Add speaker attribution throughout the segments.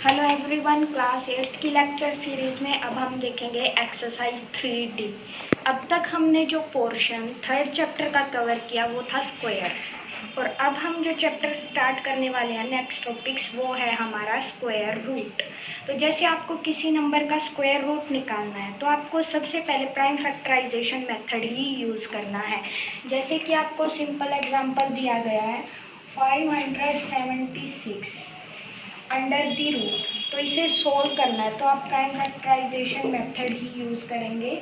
Speaker 1: Hello everyone, class 8 की lecture series में अब हम देखेंगे एक्सरसाइज 3D। अब तक हमने जो पोर्शन थर्ड चैप्टर का कवर किया वो था स्क्वायर्स, और अब हम जो चैप्टर स्टार्ट करने वाले हैं नेक्स्ट टॉपिक्स वो है हमारा स्क्वायर रूट। तो जैसे आपको किसी नंबर का स्क्वायर रूट निकालना है तो आपको सबसे पहले प्राइम फैक्टराइजेशन मेथड ही यूज़ करना है। जैसे कि आपको सिंपल एग्जांपल दिया गया है 576 अंडर दी रूट, तो इसे सोल्व करना है तो आप प्राइम फैक्टराइजेशन मेथड ही यूज़ करेंगे।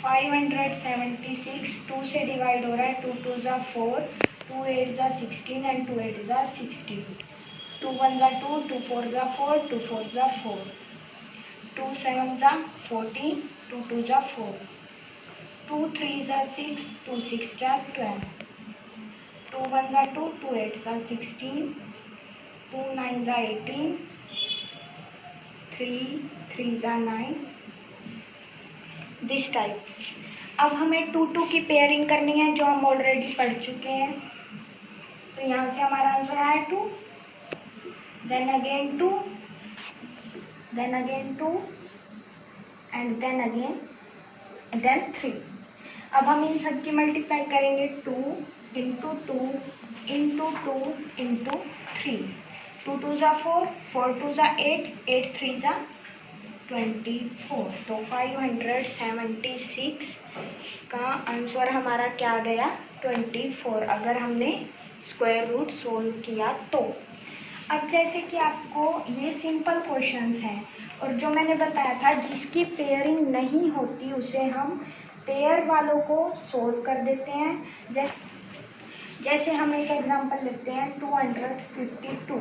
Speaker 1: 576 2 से डिवाइड हो रहा है, 2 2 ज़ा 4, 2 8 ज़ा 16 एंड 2 8 ज़ा 62, 2 1 ज़ा 2, 2 4 ज़ा 4, 2 4 ज़ा 4, 2 7 ज़ा 14, 2 2 ज़ा 4, 2 3 ज़ा 6, 2 6 ज़ा 12, 2 1 ज़ा 2, 2 8 ज़ा 16, 2 9 ज़ा 18, 3 3 ज़ा 9, दिस टाइप। अब हमें 2 2 की पेयरिंग करनी है जो हम ऑलरेडी पढ़ चुके हैं। तो यहाँ से हमारा आंसर आया 2, then again 2, then again 2 and then again then 3। अब हम इन सब की मल्टीप्लाई करेंगे 2 इंटू 2 इंटू 2 इंटू 3। 2 2 ज़ा 4, 4 2 ज़ा 8, 8 3 ज़ा 24। तो 576 का आंसर हमारा क्या गया 24, अगर हमने स्क्वायर रूट सोल्व किया तो। अब जैसे कि आपको ये सिंपल क्वेश्चंस हैं और जो मैंने बताया था जिसकी पेयरिंग नहीं होती उसे हम पेयर वालों को सोल्व कर देते हैं। जैसे हम एक एग्जांपल लेते हैं 252।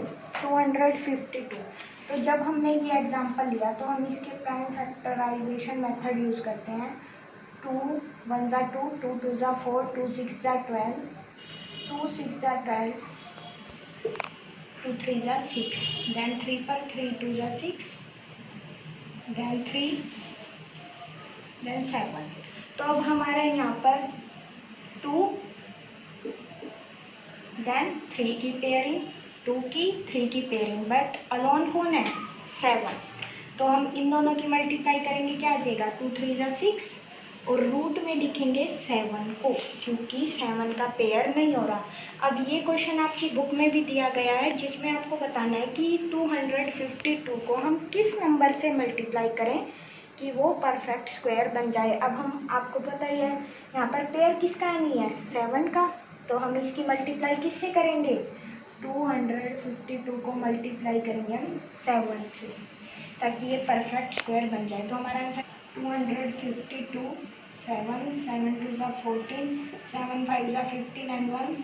Speaker 1: तो जब हमने ये एग्जांपल लिया तो हम इसके प्राइम फैक्टराइजेशन मेथड यूज़ करते हैं। 2 1 ज़ा 2, 2 2 ज़ा 4, 2 6 ज़ा 12, 2 6 ज़ा 12, 2 3 ज़ा 6, देन 3 पर 3 2 ज़ा 6, देन 3, देन 7। तो अब हमारे यहाँ पर 2 देन 3 की पेयरिंग, 2 की 3 की पेयरिंग, बट अलोन कौन है 7। तो हम इन दोनों की मल्टीप्लाई करेंगे, क्या आ जाएगा 2 3 ज़ा 6 और रूट में लिखेंगे 7 को, क्योंकि 7 का पेयर नहीं हो रहा। अब ये क्वेश्चन आपकी बुक में भी दिया गया है जिसमें आपको बताना है कि 252 को हम किस नंबर से मल्टीप्लाई करें कि वो परफेक्ट स्क्वायर बन जाए। अब हम आपको पता ही है यहाँ पर पेयर किसका नहीं है 7 का, तो हम इसकी मल्टीप्लाई किससे करेंगे 252 को मल्टीप्लाई करेंगे हम 7 से, ताकि ये परफेक्ट स्क्वायर बन जाए। तो हमारा आंसर 252, 7 7 2 ज़ा 14, 7 5 ज़ा 15 एंड 1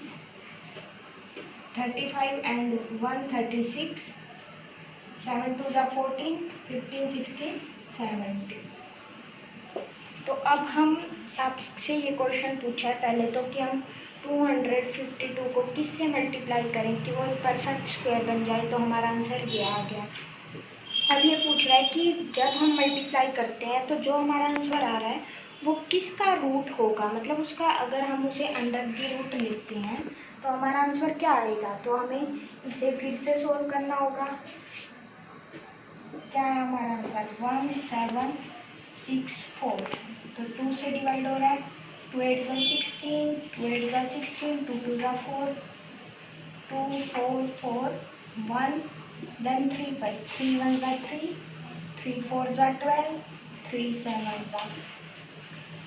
Speaker 1: 35 एंड 1 36, 7 2 ज़ा 14, 15 16 17। तो अब हम आपसे ये क्वेश्चन पूछा है पहले तो कि हम 252 को किससे मल्टीप्लाई करें कि वो परफेक्ट स्क्वायर बन जाए। तो हमारा आंसर ये आ गया। अब ये पूछ रहा है कि जब हम मल्टीप्लाई करते हैं तो जो हमारा आंसर आ रहा है वो किसका रूट होगा, मतलब उसका अगर हम उसे अंडर दी रूट लेते हैं तो हमारा आंसर क्या आएगा। तो हमें इसे फिर से सोल्व करना होगा। क्या है हमारा आंसर 1764। तो 2 से डिवाइड हो रहा है, 2 8 ज़ा 16, 2 8 ज़ा 16, 2 2 ज़ा 4, 2 4 4 1, देन 3 पर 3 1 ज़ा 3, 3 4 ज़ा 12, 3 7 ज़ा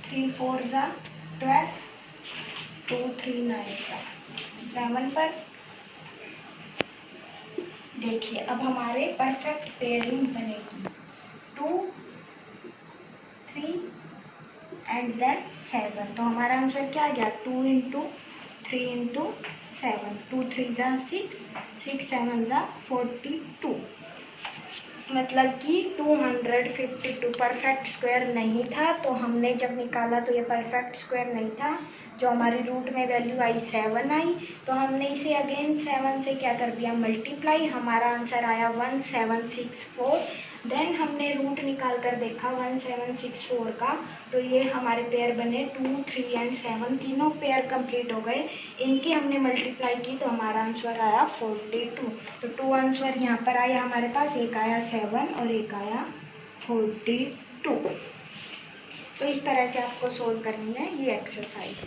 Speaker 1: 3 4 ज़ा 12, 2 3 9 ज़ा 7 पर। देखिए अब हमारे परफेक्ट पेयरिंग बनेगी 2 3 एंड देन 7। तो हमारा आंसर क्या आ गया 2 इंटू 3 इंटू 7, 2 3 ज़ा 6, 6 7 ज़ा 42, मतलब कि 252 परफेक्ट स्क्वायर नहीं था। तो हमने जब निकाला तो ये परफेक्ट स्क्वायर नहीं था, जो हमारी रूट में वैल्यू आई 7 आई, तो हमने इसे अगेन 7 से क्या कर दिया मल्टीप्लाई, हमारा आंसर आया 1764। देन हमने रूट निकाल कर देखा 1764 का, तो ये हमारे पेयर बने 2, 3 एंड 7, तीनों पेयर कंप्लीट हो गए। इनकी हमने मल्टीप्लाई की तो हमारा आंसर आया 42। तो 2 आंसर यहाँ पर आया हमारे पास, एक आया 7 और एक आया 42। तो इस तरह से आपको सोल्व करनी है ये एक्सरसाइज।